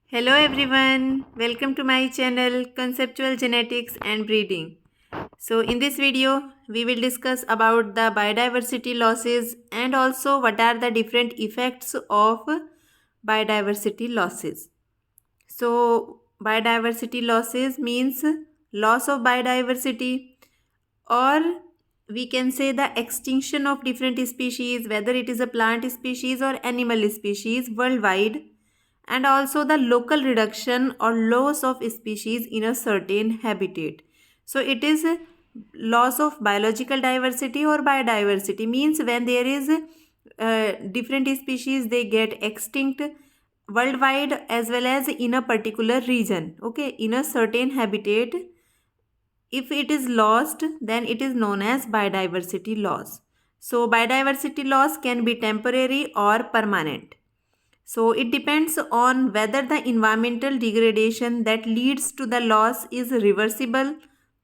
Hello everyone, welcome to my channel Conceptual Genetics and Breeding. So in this video, we will discuss about the biodiversity losses and also what are the different effects of biodiversity losses. So biodiversity losses means loss of biodiversity, or we can say the extinction of different species, whether it is a plant species or animal species worldwide, and also the local reduction or loss of species in a certain habitat. So it is a loss of biological diversity or biodiversity means when there is different species they get extinct worldwide as well as in a particular region, okay, in a certain habitat. If it is lost, then it is known as biodiversity loss. So biodiversity loss can be temporary or permanent. So it depends on whether the environmental degradation that leads to the loss is reversible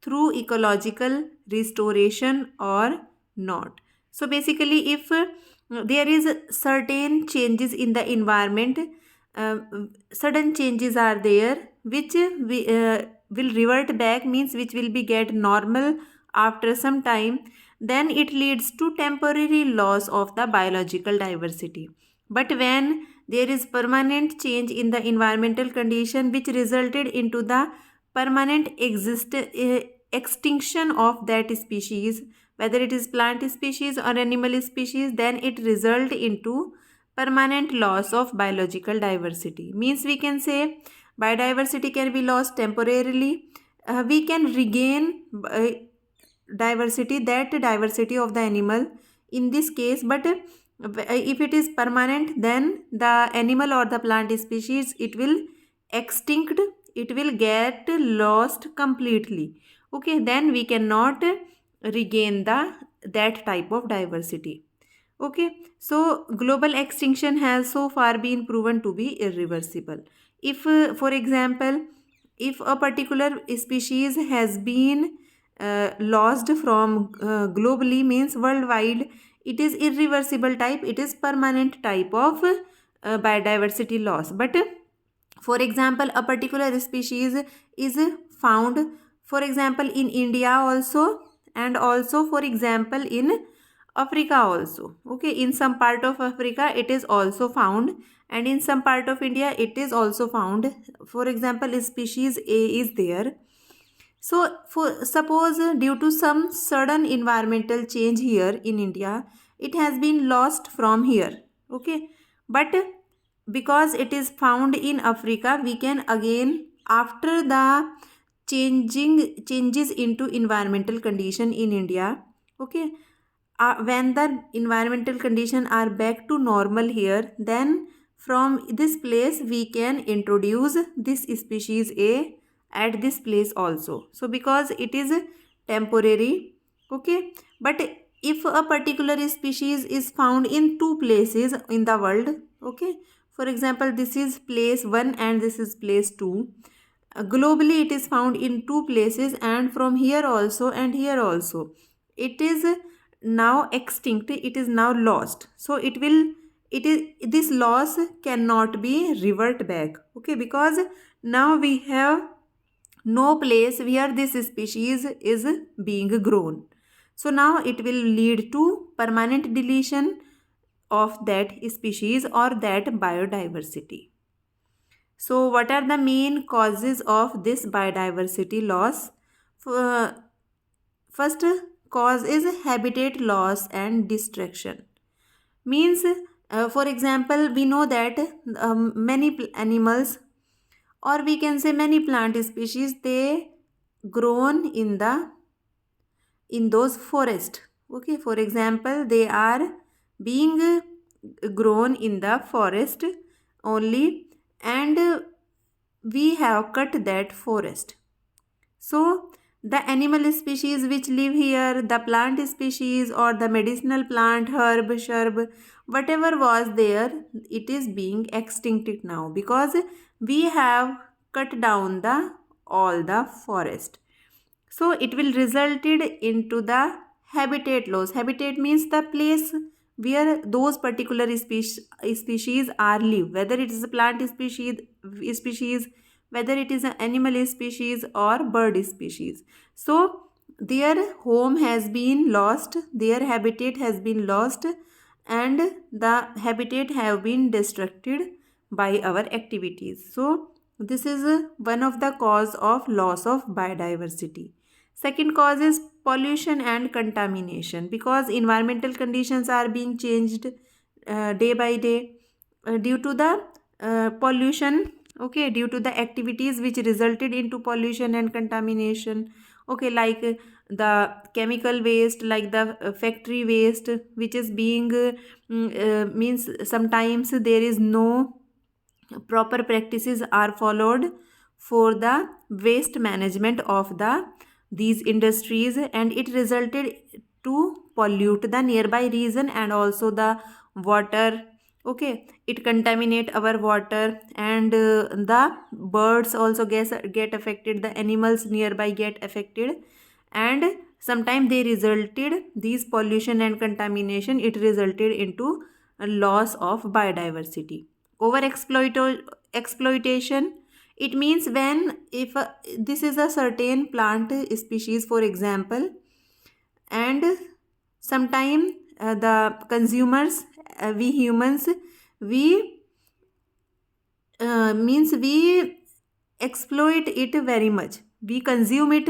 through ecological restoration or not. So basically, if there is certain changes in the environment, uh, sudden changes are there which will revert back, means which will be get normal after some time, then it leads to temporary loss of the biological diversity. But when there is permanent change in the environmental condition which resulted into the permanent extinction of that species, whether it is plant species or animal species, then it result into permanent loss of biological diversity. Means we can say biodiversity can be lost temporarily. We can regain diversity, that diversity of the animal in this case, but if it is permanent, then the animal or the plant species, it will extinct, it will get lost completely, okay, then we cannot regain that type of diversity. Okay, so global extinction has so far been proven to be irreversible. If for example, if a particular species has been lost from globally, means worldwide, it is irreversible type, it is permanent type of biodiversity loss. But for example, a particular species is found, for example, in India also, and also for example in Africa also, okay, in some part of Africa it is also found, and in some part of India it is also found. For example, species A is there. So, for suppose due to some sudden environmental change here in India, it has been lost from here. Okay, but because it is found in Africa, we can again, after the changing changes into environmental condition in India, okay, when the environmental condition are back to normal here, then from this place we can introduce this species A at this place also. So because it is temporary, okay, but if a particular species is found in two places in the world, okay, for example, this is place 1 and this is place 2. Globally it is found in two places, and from here also and here also it is now extinct, it is now lost. So it is, this loss cannot be revert back, okay, because now we have no place where this species is being grown. So now it will lead to permanent deletion of that species or that biodiversity. So what are the main causes of this biodiversity loss? F- First cause is habitat loss and destruction. Means, for example, we know that many animals, or we can say many plant species, they grown in those forest. Okay, for example, they are being grown in the forest only, and we have cut that forest. So the animal species which live here, the plant species or the medicinal plant, herb, shrub, whatever was there, it is being extincted now because we have cut down the all the forest. So it will resulted into the habitat loss. Habitat means the place where those particular species are live, whether it is a plant species, whether it is an animal species or bird species. So their home has been lost, their habitat has been lost, and the habitat have been destructed by our activities. So this is one of the cause of loss of biodiversity. Second cause is pollution and contamination, because environmental conditions are being changed day by day due to the pollution, okay, due to the activities which resulted into pollution and contamination, okay, like the chemical waste, like the factory waste which is being means sometimes there is no proper practices are followed for the waste management of these industries, and it resulted to pollute the nearby region and also the water, okay, it contaminate our water, and the birds also get affected, the animals nearby get affected, and sometimes they resulted, these pollution and contamination, it resulted into a loss of biodiversity. Over exploitation, it means when if this is a certain plant species for example, and sometime the consumers, we humans, we means we exploit it very much, we consume it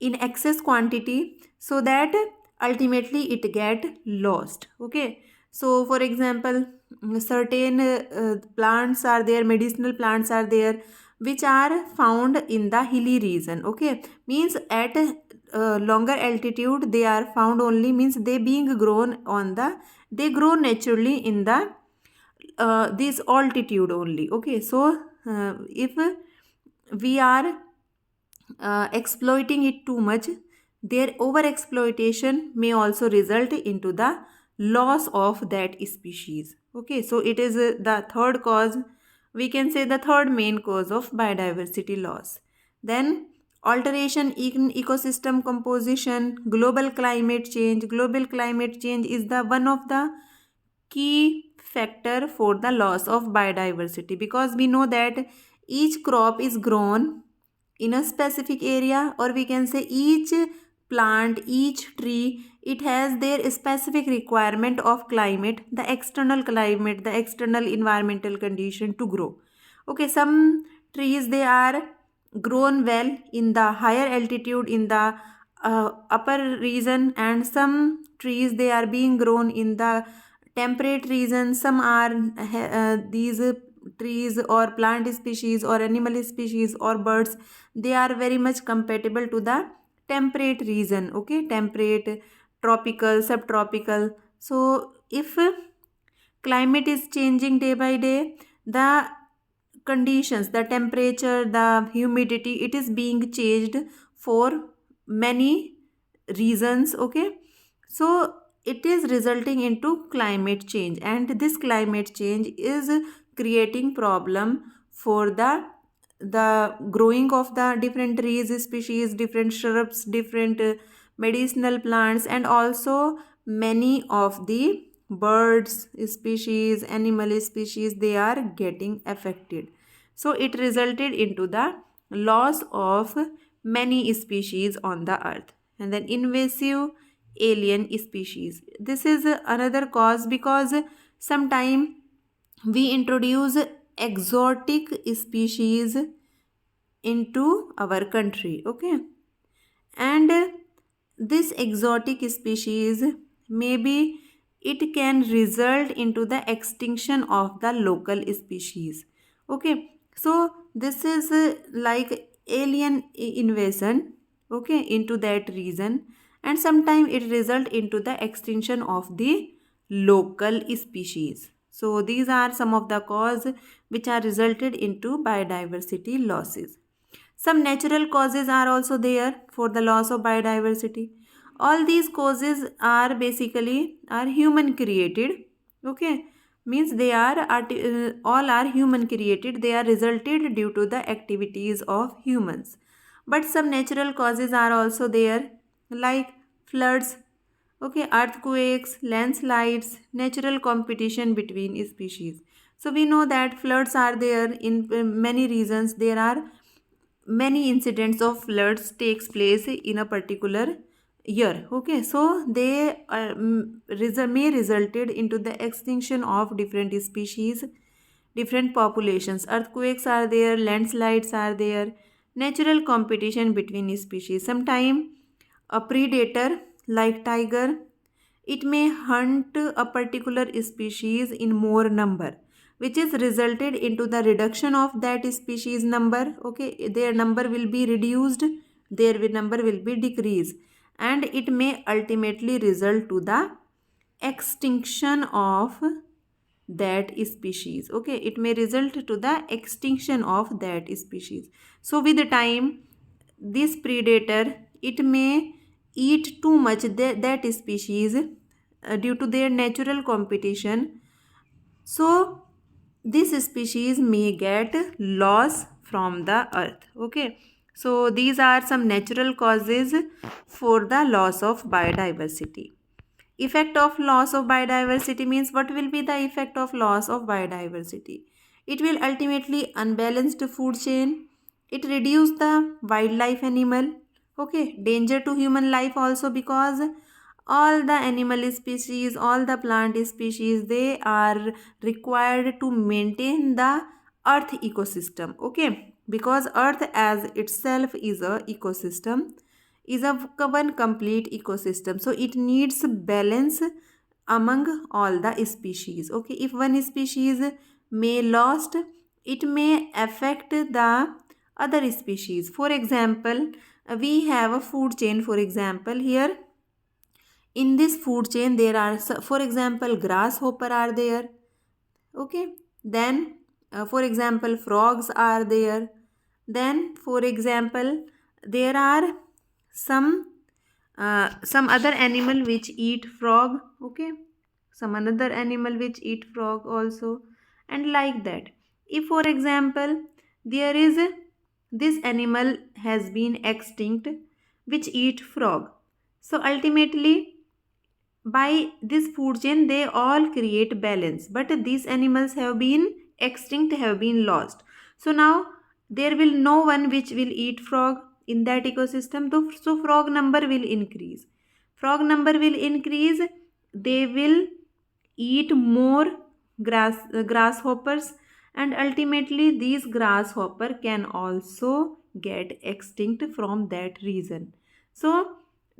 in excess quantity, so that ultimately it get lost, okay. So for example, certain plants are there, medicinal plants are there, which are found in the hilly region, okay, means at longer altitude they are found only, means they being grown on the, they grow naturally in the this altitude only, okay. So if we are exploiting it too much, their over exploitation may also result into the loss of that species, okay. So it is the third cause, we can say the third main cause of biodiversity loss. Then alteration in ecosystem composition, global climate change is the one of the key factor for the loss of biodiversity, because we know that each crop is grown in a specific area, or we can say each plant, each tree, it has their specific requirement of climate, the external environmental condition to grow, okay. Some trees they are grown well in the higher altitude in the upper region, and some trees they are being grown in the temperate region. Some are these trees or plant species or animal species or birds, they are very much compatible to the temperate region, okay, temperate, tropical, subtropical. So if climate is changing day by day, the conditions, the temperature, the humidity, it is being changed for many reasons, okay. So it is resulting into climate change, and this climate change is creating problem for the growing of the different trees species, different shrubs, different medicinal plants, and also many of the birds species, animal species, they are getting affected. So it resulted into the loss of many species on the earth. And then invasive alien species, this is another cause, because sometime we introduce exotic species into our country, okay. And this exotic species, maybe it can result into the extinction of the local species, okay. So this is like alien invasion, okay, into that region, and sometimes it result into the extinction of the local species. So these are some of the cause which are resulted into biodiversity losses. Some natural causes are also there for the loss of biodiversity. All these causes are basically are human created, okay, means they are all are human created, they are resulted due to the activities of humans. But some natural causes are also there, like floods, Okay, earthquakes, landslides, natural competition between species. So we know that floods are there in many regions. There are many incidents of floods takes place in a particular year. Okay, so they may resulted into the extinction of different species, different populations. Earthquakes are there, landslides are there, natural competition between species. Sometimes a predator like tiger, it may hunt a particular species in more number, which is resulted into the reduction of that species number. Okay, their number will be reduced, number will be decreased, and it may ultimately result to the extinction of that species. Okay, it may result to the extinction of that species. So with the time, this predator, it may eat too much that species due to their natural competition. So this species may get loss from the earth. Okay, so these are some natural causes for the loss of biodiversity. Effect of loss of biodiversity means, what will be the effect of loss of biodiversity? It will ultimately unbalance the food chain. It reduce the wildlife animal. Okay, danger to human life also, because all the animal species, all the plant species, they are required to maintain the earth ecosystem. Okay, because earth as itself is a ecosystem, is a one complete ecosystem, so it needs balance among all the species. Okay, if one species may lost, it may affect the other species. For example, we have a food chain. For example, here in this food chain there are, for example, grasshopper are there. Okay, then for example, frogs are there. Then for example, there are some other animal which eat frog. Okay, some another animal which eat frog also, and like that. If for example there is this animal has been extinct which eat frog, so ultimately by this food chain they all create balance, but these animals have been extinct, have been lost. So now there will no one which will eat frog in that ecosystem. So frog number will increase, they will eat more grasshoppers, and ultimately these grasshopper can also get extinct from that reason. So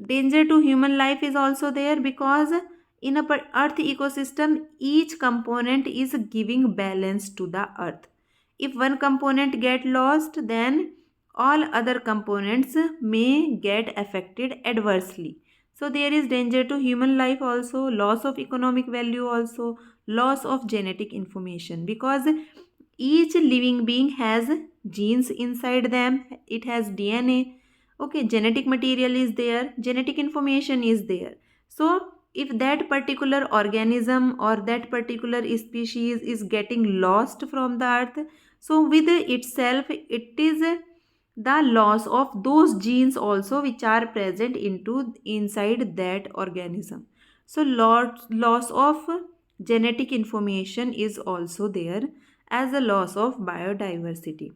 danger to human life is also there, because in a earth ecosystem each component is giving balance to the earth. If one component get lost, then all other components may get affected adversely. So there is danger to human life also, loss of economic value also, loss of genetic information, because each living being has genes inside them, it has DNA. Okay, genetic material is there, genetic information is there. So if that particular organism or that particular species is getting lost from the earth, so with itself it is the loss of those genes also which are present into inside that organism. So loss of genetic information is also there as a loss of biodiversity.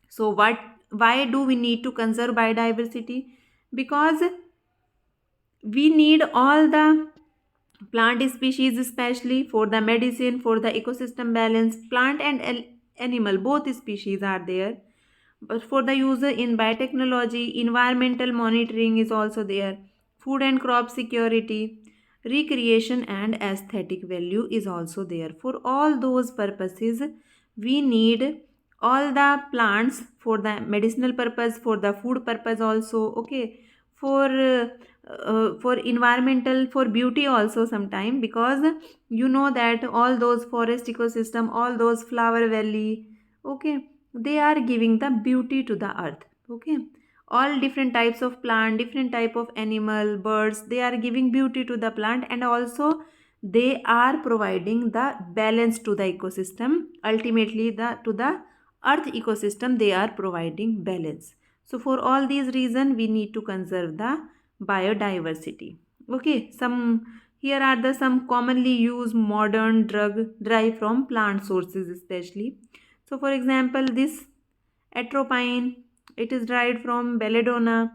So why do we need to conserve biodiversity? Because we need all the plant species, especially for the medicine, for the ecosystem balance. Plant and animal, both species are there. But for the user in biotechnology, environmental monitoring is also there. Food and crop security, recreation and aesthetic value is also there. For all those purposes, we need all the plants for the medicinal purpose, for the food purpose also. Okay, for environmental, for beauty also sometime, because you know that all those forest ecosystem, all those flower valley, okay, they are giving the beauty to the earth. Okay, all different types of plant, different type of animal, birds, they are giving beauty to the plant, and also they are providing the balance to the ecosystem. Ultimately to the earth ecosystem they are providing balance. So for all these reasons we need to conserve the biodiversity. Okay, some here are the some commonly used modern drug derived from plant sources especially. So for example, this atropine, it is derived from belladonna.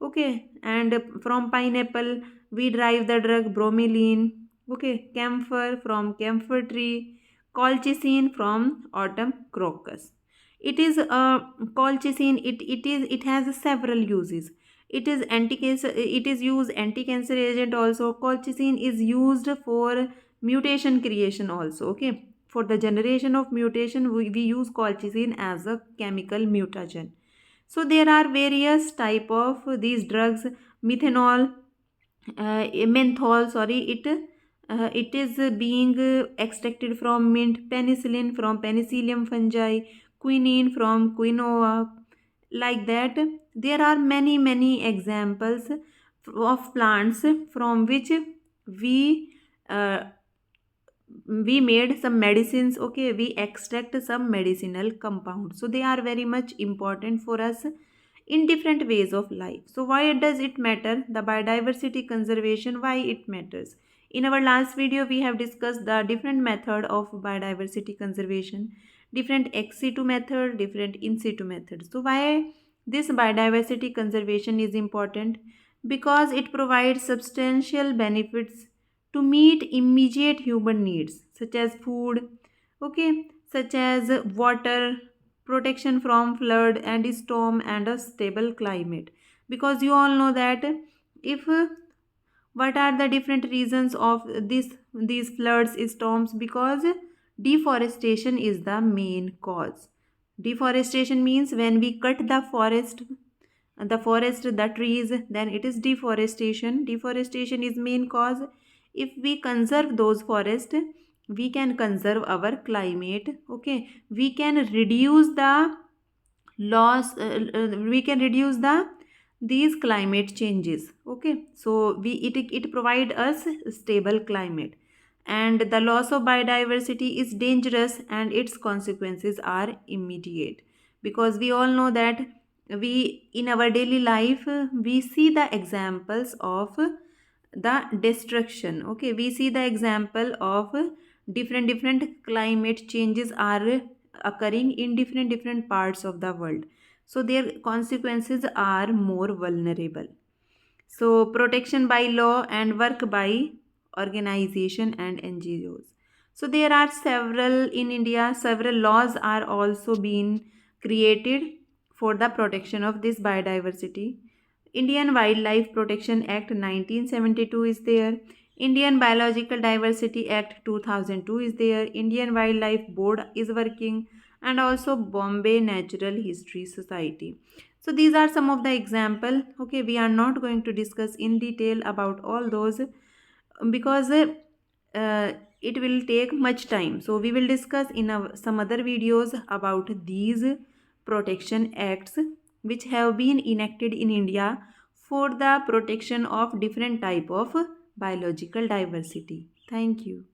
Okay, and from pineapple we derive the drug bromelain. Okay, camphor from camphor tree, colchicine from autumn crocus. It is colchicine, it has several uses. It is anti-cancer, it is used anti-cancer agent also. Colchicine is used for mutation creation also. Okay, for the generation of mutation we use colchicine as a chemical mutagen. So there are various type of these drugs. Methanol, menthol, sorry, it is being extracted from mint. Penicillin from penicillium fungi, quinine from quinoa, like that. There are many examples of plants from which we uh, we made some medicines. Okay, we extract some medicinal compounds, so they are very much important for us in different ways of life. So why does it matter, the biodiversity conservation, why it matters? In our last video we have discussed the different method of biodiversity conservation, different ex situ method, different in situ methods. So why this biodiversity conservation is important? Because it provides substantial benefits to meet immediate human needs such as food, okay, such as water, protection from flood and storm, and a stable climate. Because you all know that if what are the different reasons of these floods, storms? Because deforestation is the main cause. Deforestation means when we cut the trees, then it is deforestation. Deforestation is main cause. If we conserve those forests, we can conserve our climate. Okay, we can reduce the loss, we can reduce these climate changes. Okay, so it provide us stable climate. And the loss of biodiversity is dangerous and its consequences are immediate. Because we all know that we in our daily life we see the examples of the destruction. Okay, we see the example of different climate changes are occurring in different parts of the world. So their consequences are more vulnerable. So protection by law and work by organization and NGOs. So there are several in India, several laws are also being created for the protection of this biodiversity. Indian Wildlife Protection Act 1972 is there. Indian Biological Diversity Act 2002 is there. Indian Wildlife Board is working, and also Bombay Natural History Society. So these are some of the example. Okay, we are not going to discuss in detail about all those because it will take much time. So we will discuss in some other videos about these protection acts which have been enacted in India for the protection of different type of biological diversity. Thank you.